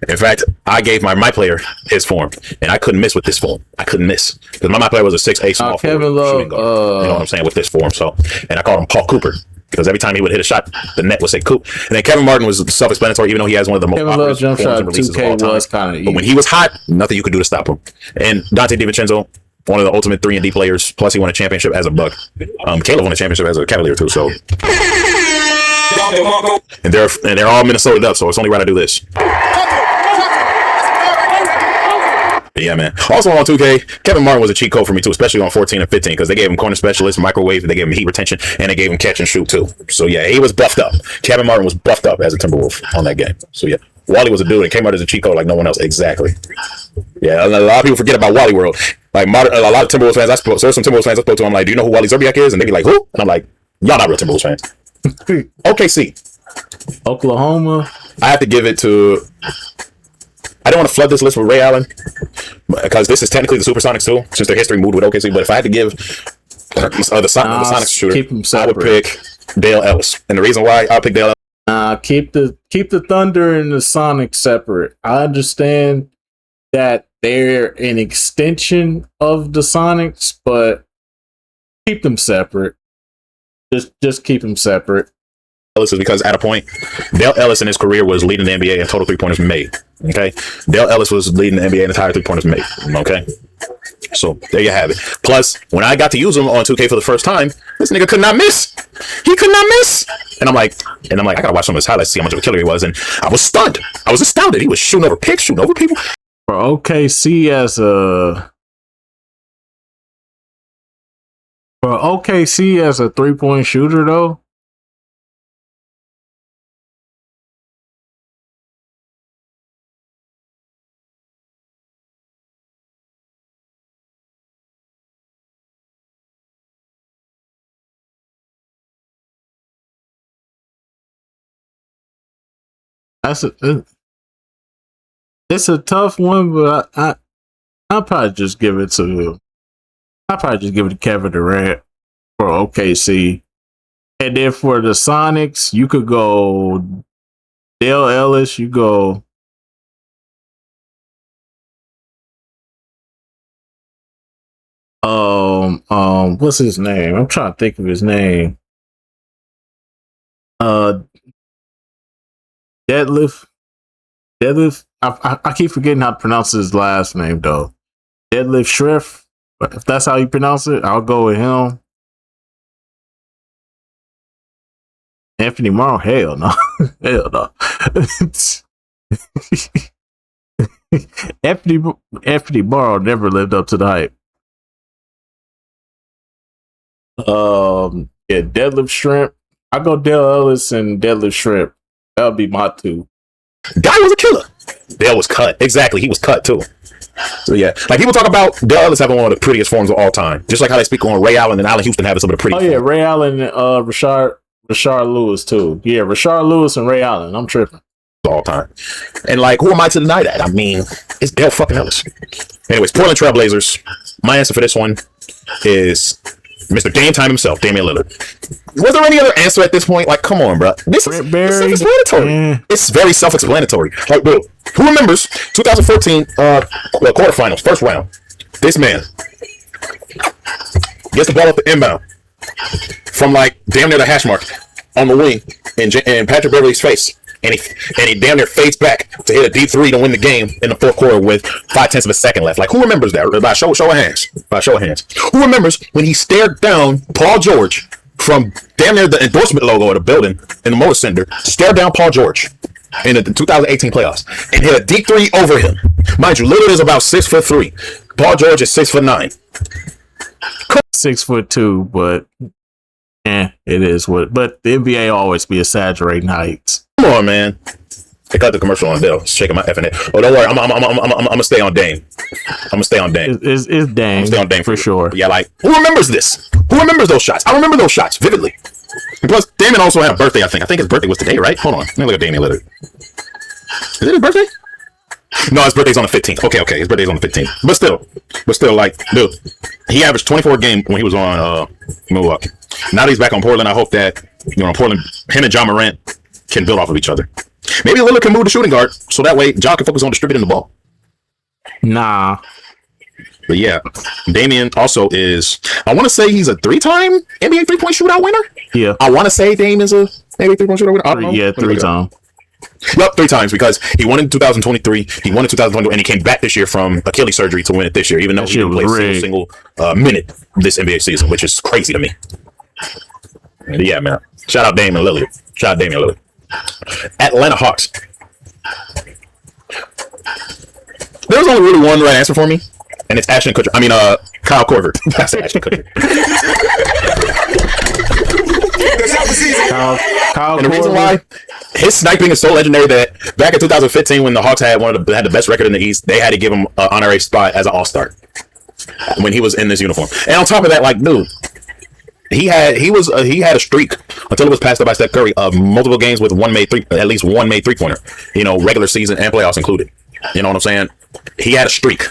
In fact, I gave my player his form, and I couldn't miss with this form. I couldn't miss because my player was a 6'8" small
Kevin Love,
shooting guard. You know what I'm saying, with this form. So, and I called him Paul Cooper, because every time he would hit a shot, the net would say Coop. And then Kevin Martin was self-explanatory, even though he has one of the most popular
jump shot releases of all time. Was kind of easy.
But when he was hot, nothing you could do to stop him. And Dante DiVincenzo, one of the ultimate 3-and-D players, plus he won a championship as a Buck. Caleb won a championship as a Cavalier too. So, and they're all Minnesota up, so it's only right I do this. Yeah, man. Also on 2K, Kevin Martin was a cheat code for me too, especially on 14 and 15, because they gave him corner specialist, microwave, they gave him heat retention, and they gave him catch and shoot too. So yeah, he was buffed up. Kevin Martin was buffed up as a Timberwolf on that game. So yeah, Wally was a dude and came out as a cheat code like no one else. Exactly. Yeah, a lot of people forget about Wally World. Like a lot of Timberwolves fans, there's some Timberwolves fans I spoke to. I'm like, do you know who Wally Szczerbiak is? And they be like, who? And I'm like, y'all not real Timberwolves fans. OKC,
Oklahoma.
I have to give it to. I don't want to flood this list with Ray Allen because this is technically the Supersonics too, since their history moved with OKC. But if I had to give the Sonics shooter, I would pick Dale Ellis, and the reason why I'll pick Dale Ellis.
Keep the Thunder and the Sonics separate. I understand that they're an extension of the Sonics, but keep them separate. Just keep them separate.
Ellis is because at a point, Dale Ellis in his career was leading the NBA in total 3-pointers made. Okay, Dale Ellis was leading the NBA in entire 3-pointers made. Okay, so there you have it. Plus, when I got to use him on 2K for the first time, this nigga could not miss. He could not miss. And I'm like, I gotta watch some of his highlights to see how much of a killer he was. And I was stunned. I was astounded. He was shooting over picks, shooting over people.
For OKC as a 3-point shooter though. It's a tough one, but I'll probably just give it to Kevin Durant for OKC. And then for the Sonics, you could go Dale Ellis, you go what's his name? I'm trying to think of his name. Deadlift. I keep forgetting how to pronounce his last name though. Deadlift Shrift. If that's how you pronounce it, I'll go with him. Anthony Morrow, hell no. Hell no. Anthony Morrow never lived up to the hype. Yeah, Deadlift Shrimp. I go Dale Ellis and Deadlift Shrimp. That would be my two.
Guy was a killer. Dale was cut. Exactly. He was cut too. So yeah, like people talk about Dale Ellis having one of the prettiest forms of all time. Just like how they speak on Ray Allen and Allen Houston having some of the prettiest.
Oh yeah, Ray Allen and Rashard Lewis too. Yeah, Rashard Lewis and Ray Allen. I'm tripping.
All time. And like, who am I to deny that? I mean, it's Dale fucking Ellis. Anyways, Portland Trail Blazers. My answer for this one is Mr. Dame Time himself, Damian Lillard. Was there any other answer at this point? Like, come on, bro. This is self-explanatory. Yeah. It's very self-explanatory. Like, bro, who remembers 2014 quarterfinals, first round? This man gets the ball up the inbound from like damn near the hash mark on the wing in Patrick Beverly's face. And he damn near fades back to hit a deep three to win the game in the fourth quarter with 0.5 of a second left. Like, who remembers that? By show of hands. Who remembers when he stared down Paul George from damn near the endorsement logo of the building in the Motor Center, stare down Paul George in the 2018 playoffs and hit a deep three over him. Mind you, Lillard is about 6'3". Paul George is 6'9".
6'2", but it is what. But the NBA always be exaggerating heights.
Come on, man. They cut the commercial on Bill. Shaking my effing head. Oh, don't worry. I'm gonna stay on Dame. I'm gonna stay on Dame.
It's Dame.
Stay on Dame
for sure.
Yeah, like who remembers this? Who remembers those shots? I remember those shots vividly. And plus, Damon also had a birthday. I think his birthday was today, right? Hold on. Let me look at Damian Lillard. Is it his birthday? No, his birthday's on the 15th. Okay, his birthday's on the 15th. But still, like, dude, he averaged 24 a game when he was on Milwaukee. Now that he's back on Portland, I hope that Portland, him and John Morant can build off of each other. Maybe Lillard can move the shooting guard so that way John can focus on distributing the ball.
Nah.
But yeah, Damian also is, I want to say he's a 3-time NBA 3-point shootout winner.
Yeah.
I want to say Dame is a NBA 3-point shootout winner. I don't know.
Yeah, 3 times.
Yep, 3 times because he won in 2023, he won in 2022, and he came back this year from Achilles surgery to win it this year, even though he didn't play a single minute this NBA season, which is crazy to me. But yeah, man. Shout out Damian Lillard. Atlanta Hawks. There's only really one right answer for me, and it's Ashton Kutcher. I mean, Kyle Korver. That's Ashton Kutcher.
Kyle
And the reason why his sniping is so legendary that back in 2015, when the Hawks had had the best record in the East, they had to give him an honorary spot as an All-Star when he was in this uniform. And on top of that, like, dude, he had a streak until it was passed up by Steph Curry of multiple games with at least one made 3-pointer. Regular season and playoffs included. You know what I'm saying? He had a streak.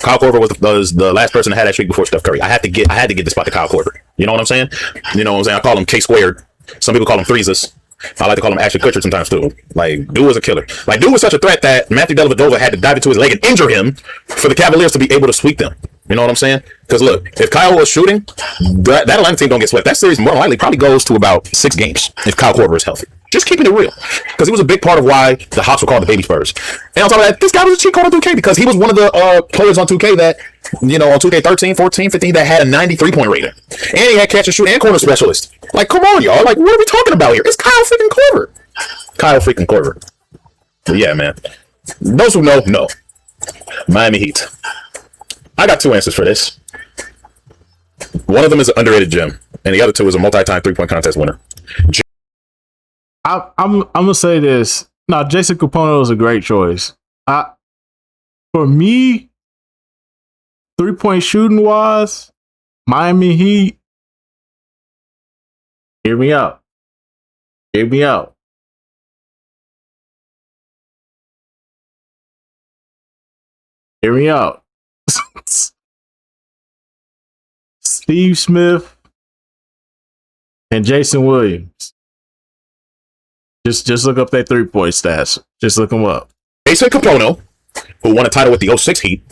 Kyle Korver was the last person to have that streak before Steph Curry. I had to get the spot to Kyle Korver. You know what I'm saying? I call him K-squared. Some people call him Threeses. I like to call him Ashton Kutcher sometimes too. Like, dude was a killer. Like, dude was such a threat that Matthew Dellavedova had to dive into his leg and injure him for the Cavaliers to be able to sweep them. You know what I'm saying? Because look, if Kyle was shooting, that Atlanta team don't get swept. That series more than likely probably goes to about 6 games if Kyle Korver is healthy. Just keeping it real. Because he was a big part of why the Hawks were called the Baby Spurs. And on top of that, this guy was a cheat code on 2K because he was one of the players on 2K that, on 2K 13, 14, 15, that had a 93-point rating. And he had catch and shoot and corner specialist. Like, come on, y'all. Like, what are we talking about here? It's Kyle freaking Korver. But yeah, man. Those who know. Miami Heat. I got 2 answers for this. One of them is an underrated gem, and the other 2 is a multi-time 3-point contest winner.
I'm gonna say this. No, Jason Kapono is a great choice. For me, 3-point shooting wise, Miami Heat. Hear me out. Steve Smith and Jason Williams. Just look up their 3-point stats. Just look them up.
Jason Kapono, who won a title with the 06 Heat,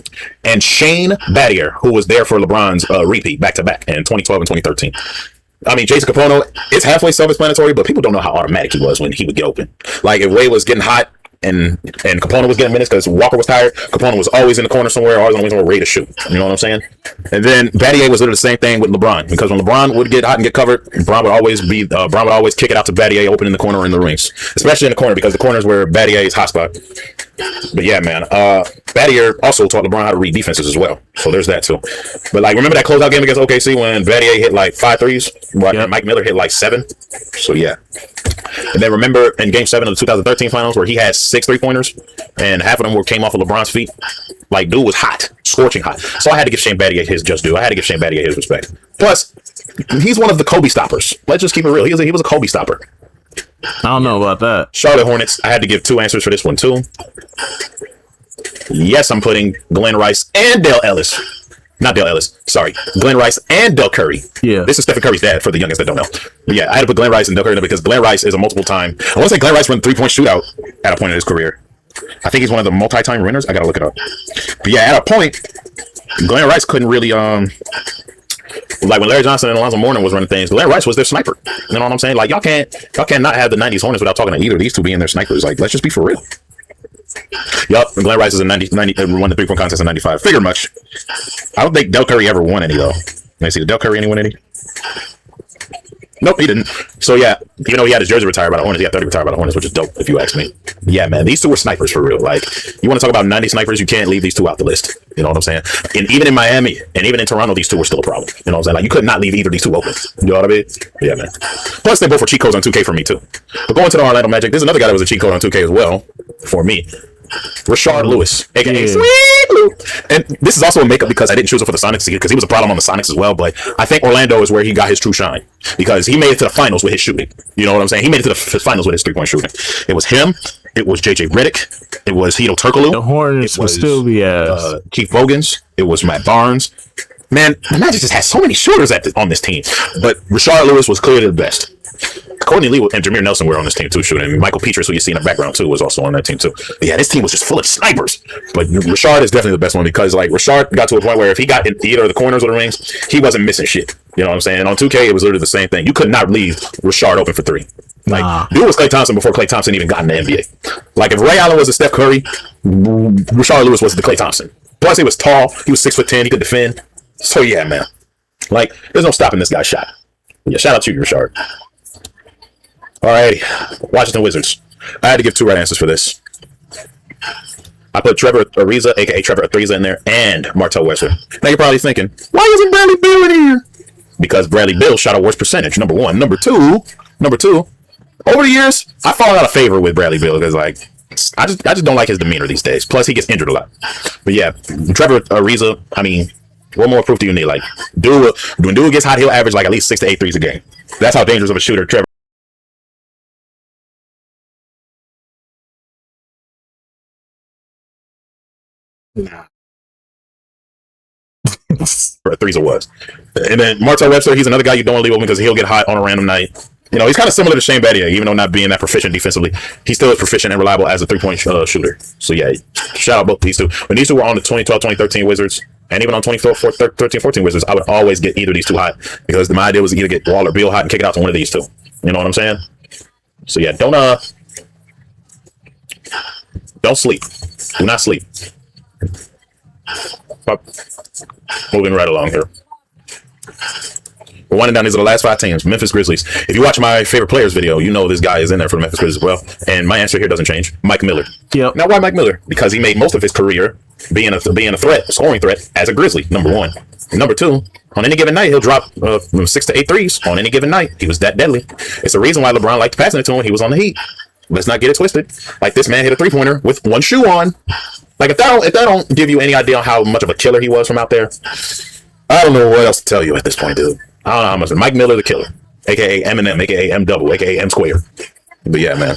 and Shane Battier, who was there for LeBron's repeat back-to-back in 2012 and 2013. I mean, Jason Kapono, it's halfway self-explanatory, but people don't know how automatic he was when he would get open. Like, if Wade was getting hot and Kapono was getting minutes because Walker was tired, Kapono was always in the corner somewhere, always on the wing, ready to shoot. You know what I'm saying? And then Battier was literally the same thing with LeBron, because when LeBron would get hot and get covered, Bron would always kick it out to Battier open in the corner or in the rings, especially in the corner because the corner is where Battier's hot spot. But yeah, man, Battier also taught LeBron how to read defenses as well. So there's that too. But like, remember that closeout game against OKC when Battier hit like 5 threes, while Mike Miller hit like 7? So yeah. And then remember in Game 7 of the 2013 Finals where he had 6 3-pointers and half of them came off of LeBron's feet. Like, dude was hot, scorching hot. So I had to give Shane Battier his just due. I had to give Shane Battier his respect. Plus, he's one of the Kobe stoppers. Let's just keep it real. He was a Kobe stopper.
I don't know about that.
Charlotte Hornets. I had to give 2 answers for this one too. Yes, I'm putting Glenn Rice and Dale Ellis. Not Dale Ellis. Sorry. Glenn Rice and Del Curry.
Yeah.
This is Stephen Curry's dad for the youngest that don't know. But yeah, I had to put Glenn Rice and Del Curry in there because Glenn Rice is a multiple time. I want to say Glenn Rice won 3-point shootout at a point in his career. I think he's one of the multi-time winners. I got to look it up. But yeah, at a point, Glenn Rice couldn't really, like when Larry Johnson and Alonzo Mourning was running things, Glenn Rice was their sniper. You know what I'm saying? Like, y'all can't not have the 90s Hornets without talking to either of these two being their snipers. Like, let's just be for real. Yup, Glenn Rice is a 90 won the 3-point contest in 95. Figure much. I don't think Del Curry ever won any though. Let me see, did Del Curry any win any? Nope, he didn't. So yeah, even though he had his jersey retired by the Hornets, he had 30 retired by the Hornets, which is dope if you ask me. Yeah, man, these two were snipers for real. Like, you want to talk about 90 snipers, you can't leave these two out the list. You know what I'm saying? And even in Miami and even in Toronto, these two were still a problem. You know what I'm saying? Like, you could not leave either of these two open. You know what I mean? Yeah, man. Plus, they both were cheat codes on 2K for me too. But going to the Orlando Magic, there's another guy that was a cheat code on 2K as well for me. Rashard Lewis, aka Sweet Lou. And this is also a makeup because I didn't choose him for the Sonics because he was a problem on the Sonics as well. But I think Orlando is where he got his true shine because he made it to the finals with his shooting. You know what I'm saying? He made it to the finals with his 3-point shooting. It was him. It was JJ Redick. It was Hedo Turkoglu.
The Hornets will still be
Keith Bogans. It was Matt Barnes. Man, the Magic just has so many shooters on this team. But Rashard Lewis was clearly the best. Courtney Lee and Jameer Nelson were on this team too, shooting. Michael Petras, who you see in the background too, was also on that team too. But yeah, this team was just full of snipers. But Rashard is definitely the best one because like Rashard got to a point where if he got in either of the corners or the rings, he wasn't missing shit. You know what I'm saying? And on 2K, it was literally the same thing. You could not leave Rashard open for three. Like, dude was Klay Thompson before Klay Thompson even got in the NBA. Like, if Ray Allen was a Steph Curry, Rashard Lewis was the Klay Thompson. Plus, he was tall. He was 6'10". He could defend. So yeah, man. Like, there's no stopping this guy's shot. Yeah, shout out to you, Rashard. Alrighty, Washington Wizards. I had to give two right answers for this. I put Trevor Ariza, aka Trevor Ariza, in there, and Martell Webster. Now you're probably thinking, why isn't Bradley Beal in here? Because Bradley Beal shot a worse percentage. Number one. Number two. Over the years, I've fallen out of favor with Bradley Beal because like I just don't like his demeanor these days. Plus, he gets injured a lot. But yeah, Trevor Ariza. I mean, what more proof do you need? Like, when dude gets hot, he'll average like at least 6 to 8 threes a game. That's how dangerous of a shooter Trevor.
Nah.
Threes was. And then Martell Webster, he's another guy you don't want to leave open because he'll get hot on a random night. You know, he's kind of similar to Shane Battier, even though not being that proficient defensively. He still is proficient and reliable as a 3-point shooter. So yeah, shout out both these two. When these two were on the 2012-2013 Wizards, and even on 2013-14 Wizards, I would always get either of these two hot because my idea was to either get Wall or Beal hot and kick it out to one of these two. You know what I'm saying? So yeah, don't sleep. Do not sleep. Moving right along here. We're winding down. These are the last 5 teams. Memphis Grizzlies. If you watch my favorite players video, you know this guy is in there for the Memphis Grizzlies as well. And my answer here doesn't change. Mike Miller.
Yep.
Now, why Mike Miller? Because he made most of his career being a scoring threat as a Grizzly. Number one. Number two, on any given night, he'll drop 6 to 8 threes on any given night. He was that deadly. It's the reason why LeBron liked passing it to him. He was on the Heat. Let's not get it twisted. Like, this man hit a 3-pointer with one shoe on. Like, if that don't give you any idea on how much of a killer he was from out there, I don't know what else to tell you at this point, dude. I don't know how much. Mike Miller, the killer, aka Eminem, aka M double, aka M square. But yeah, man,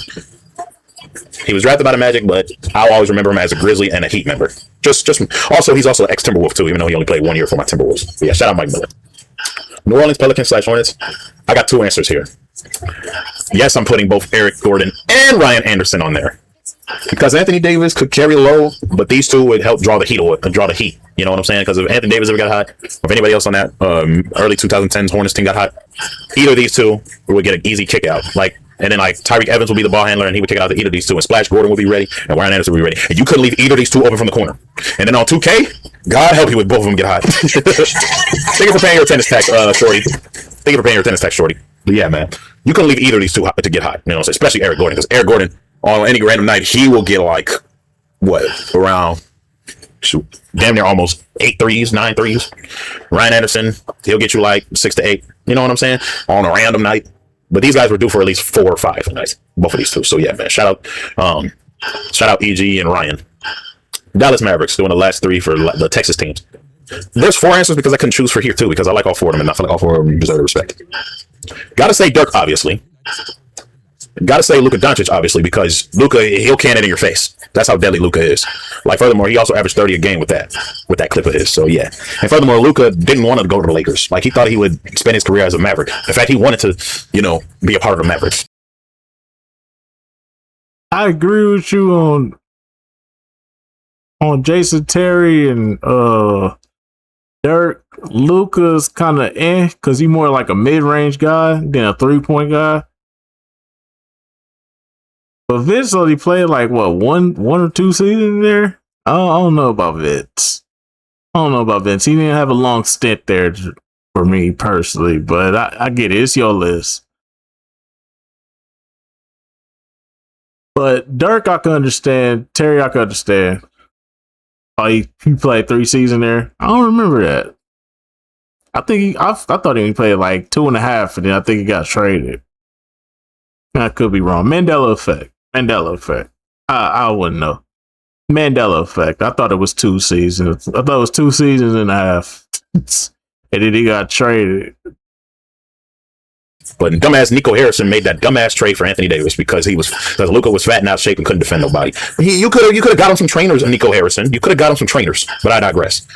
he was drafted by the Magic, but I'll always remember him as a Grizzly and a Heat member. Just also, he's also an ex-Timberwolf too, even though he only played 1 year for my Timberwolves. But yeah, shout out Mike Miller. New Orleans Pelicans / Hornets. I got 2 answers here. Yes, I'm putting both Eric Gordon and Ryan Anderson on there. Because Anthony Davis could carry low, but these two would help draw the heat. You know what I'm saying? Because if Anthony Davis ever got hot, or if anybody else on that early 2010s Hornets team got hot, either of these two would get an easy kick out. Like, and then like Tyreek Evans would be the ball handler, and he would kick out to either of these two, and Splash Gordon would be ready, and Ryan Anderson would be ready. And you couldn't leave either of these two open from the corner. And then on 2K, God help you with both of them get hot. Thank you for paying your attendance tax, Shorty. Thank you for paying your attendance tax, Shorty. But yeah, man, you couldn't leave either of these two to get hot. You know, especially Eric Gordon, because Eric Gordon, on any random night, he will get like around damn near almost 8 threes, 9 threes. Ryan Anderson, he'll get you like 6 to 8. You know what I'm saying? On a random night. But these guys were due for at least 4 or 5 nights. Both of these two. So yeah, man. Shout out EG and Ryan. Dallas Mavericks doing the last 3 for the Texas teams. There's 4 answers because I couldn't choose for here too, because I like all 4 of them and I feel like all 4 of them deserve respect. Gotta say Dirk, obviously. Gotta say Luka Doncic, obviously, because Luka, he'll can it in your face. That's how deadly Luka is. Like, furthermore, he also averaged 30 a game with that clip of his. So yeah. And furthermore, Luka didn't want to go to the Lakers. Like, he thought he would spend his career as a Maverick. In fact, he wanted to, be a part of the Mavericks.
I agree with you on Jason Terry and Dirk. Luka's kind of because he's more like a mid-range guy than a 3-point guy. But Vince only played like one or 2 seasons there. I don't know about Vince. He didn't have a long stint there. for me personally, but I get it. It's your list. But Dirk, I can understand. Terry, I can understand. Oh, he played 3 seasons there. I don't remember that. I think I thought he played like 2.5, and then I think he got traded. I could be wrong. Mandela effect. I wouldn't know. Mandela effect. I thought it was 2 seasons. I thought it was 2 seasons and a half. And then he got traded.
But dumbass Nico Harrison made that dumbass trade for Anthony Davis because Luka was fat and out of shape and couldn't defend nobody. You could have got him some trainers, Nico Harrison. You could have got him some trainers, but I digress.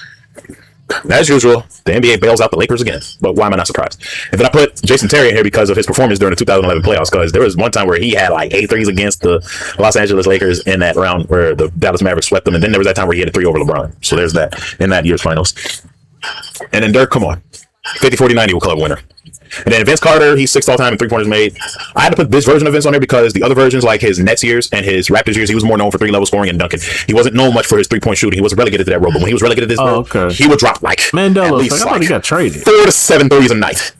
As usual, the NBA bails out the Lakers again. But why am I not surprised? And then I put Jason Terry in here because of his performance during the 2011 playoffs. Because there was one time where he had like 8 threes against the Los Angeles Lakers in that round where the Dallas Mavericks swept them. And then there was that time where he had a 3 over LeBron. So there's that in that year's finals. And then Dirk, come on. 50, 40, 90 will club winner. And then Vince Carter, he's 6th all time in 3-pointers made. I had to put this version of Vince on there because the other versions, like his Nets years and his Raptors years, he was more known for 3-level scoring and dunking. He wasn't known much for his 3-point shooting. He was relegated to that role. But when he was relegated to this role, he would drop like
Mandela. I thought he got traded.
4 to 7 threes a night.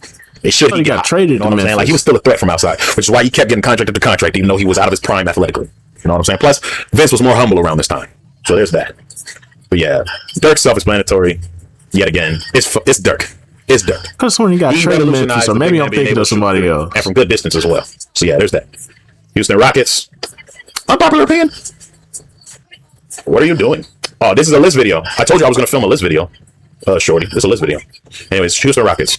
It should he
got traded.
You know what I'm saying? Like he was still a threat from outside, which is why he kept getting contract after contract, even though he was out of his prime athletically. You know what I'm saying? Plus, Vince was more humble around this time. So there's that. But yeah, Dirk's self-explanatory. Yet again, it's Dirk. It's Dirk.
Because when he got traded, Memphis, so maybe I'm thinking of somebody else.
And from good distance as well. So yeah, there's that. Houston Rockets. Unpopular opinion. What are you doing? Oh, this is a list video. I told you I was going to film a list video. Shorty, this is a list video. Anyways, Houston Rockets.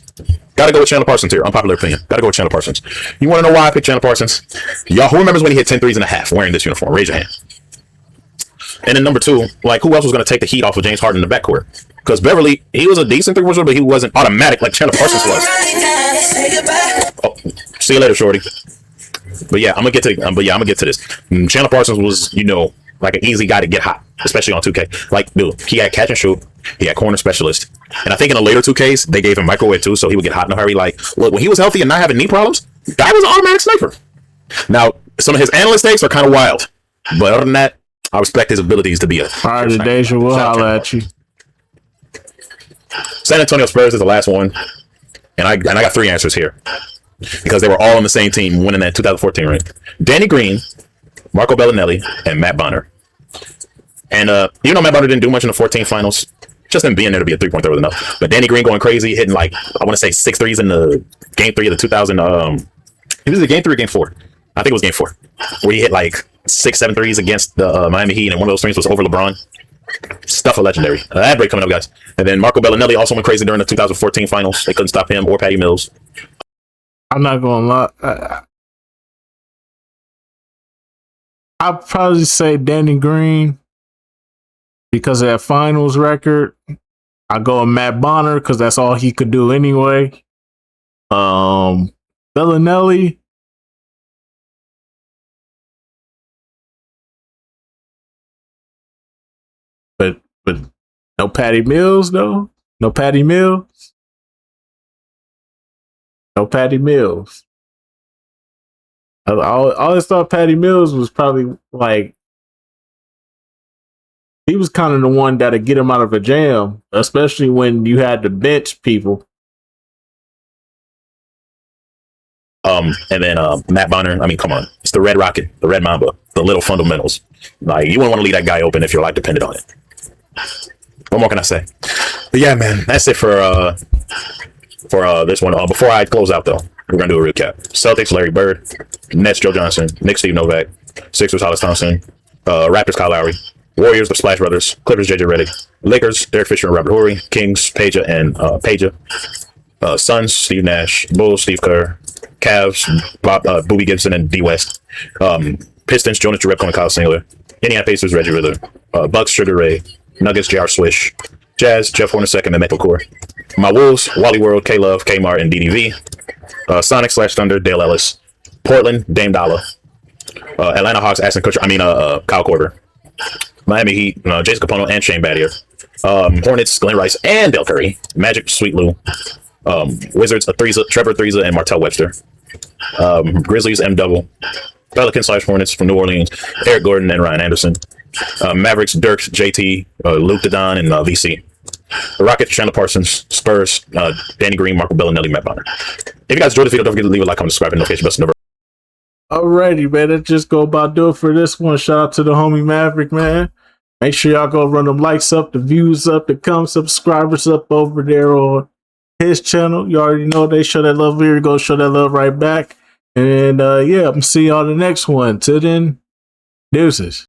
Gotta go with Chandler Parsons here. Unpopular opinion. Gotta go with Chandler Parsons. You want to know why I picked Chandler Parsons? Y'all, who remembers when he hit 10 threes and a half wearing this uniform? Raise your hand. And then number 2, like who else was going to take the heat off of James Harden in the backcourt? Because Beverly, he was a decent 3-point shooter, but he wasn't automatic like Chandler Parsons was. Oh, see you later, Shorty. But yeah, I'm gonna get to this. Chandler Parsons was, like an easy guy to get hot, especially on 2K. Like, dude, he had catch and shoot, he had corner specialist, and I think in the later 2Ks they gave him microwave too, so he would get hot in a hurry. Like, look, when he was healthy and not having knee problems, that was an automatic sniper. Now, some of his analyst takes are kind of wild, but other than that, I respect his abilities to be a.
All right, Deja, we'll holler at you.
San Antonio Spurs is the last one, and I got 3 answers here because they were all on the same team winning that 2014 ring. Danny Green, Marco Bellinelli, and Matt Bonner. And even though Matt Bonner didn't do much in the 14 finals, just him being there to be a 3-point thrower was enough. But Danny Green going crazy, hitting like I want to say 6 threes in the game 3 of the 2000. It was the game 3 or game 4. I think it was game 4 where he hit like 6, 7 threes against the Miami Heat, and one of those threes was over LeBron. Stuff a legendary. Ad break coming up, guys. And then Marco Bellinelli also went crazy during the 2014 finals. They couldn't stop him or Patty Mills.
I'm not gonna lie. I'll probably say Danny Green because of that finals record. I go with Matt Bonner because that's all he could do anyway. Bellinelli. But no Patty Mills, though. No Patty Mills. No Patty Mills. I always thought Patty Mills was probably like he was kind of the one that'd get him out of a jam, especially when you had to bench people.
And then Matt Bonner. I mean, come on, it's the Red Rocket, the Red Mamba, the little fundamentals. Like you wouldn't want to leave that guy open if your life depended on it. What more can I say? But yeah, man, that's it for this one. Before I close out, though, we're gonna do a recap. Celtics, Larry Bird. Nets, Joe Johnson. Knicks, Steve Novak. Sixers, Hollis Thompson. Raptors, Kyle Lowry. Warriors, the Splash Brothers. Clippers, JJ Redick. Lakers, Derek Fisher and Robert Horry. Kings, Peja and Peja. Suns, Steve Nash. Bulls, Steve Kerr. Cavs, Boobie Gibson and D West. Pistons, Jonas Jerebko and Kyle Singler. Indiana Pacers, Reggie Miller. Bucks, Sugar Ray. Nuggets, J.R. Swish. Jazz, Jeff Hornacek and Mehmet Okur. My Wolves, Wally World, K-Love, Kmart, and DDV. Sonic / Thunder, Dale Ellis. Portland, Dame Dollar. Atlanta Hawks, Ashton Kutcher. Kyle Korver. Miami Heat, Jason Capono and Shane Battier. Hornets, Glenn Rice and Del Curry. Magic, Sweet Lou. Wizards, Trevor Ariza and Martell Webster. Grizzlies, M Double. Pelicans / Hornets from New Orleans, Eric Gordon and Ryan Anderson. Mavericks, Dirk, JT, Luke Dedon, and VC. The Rockets, Chandler Parsons. Spurs, Danny Green, Marco Bellinelli, Matt Bonner. If you guys enjoyed this video, don't forget to leave a like, comment, subscribe, and notification bell.
Alrighty, man. That just go about do it for this one. Shout out to the homie Maverick, man. Make sure y'all go run them likes up, the views up, the subscribers up over there on his channel. You already know they show that love here. Go show that love right back. And yeah, I'm see y'all in the next one. Till then, deuces.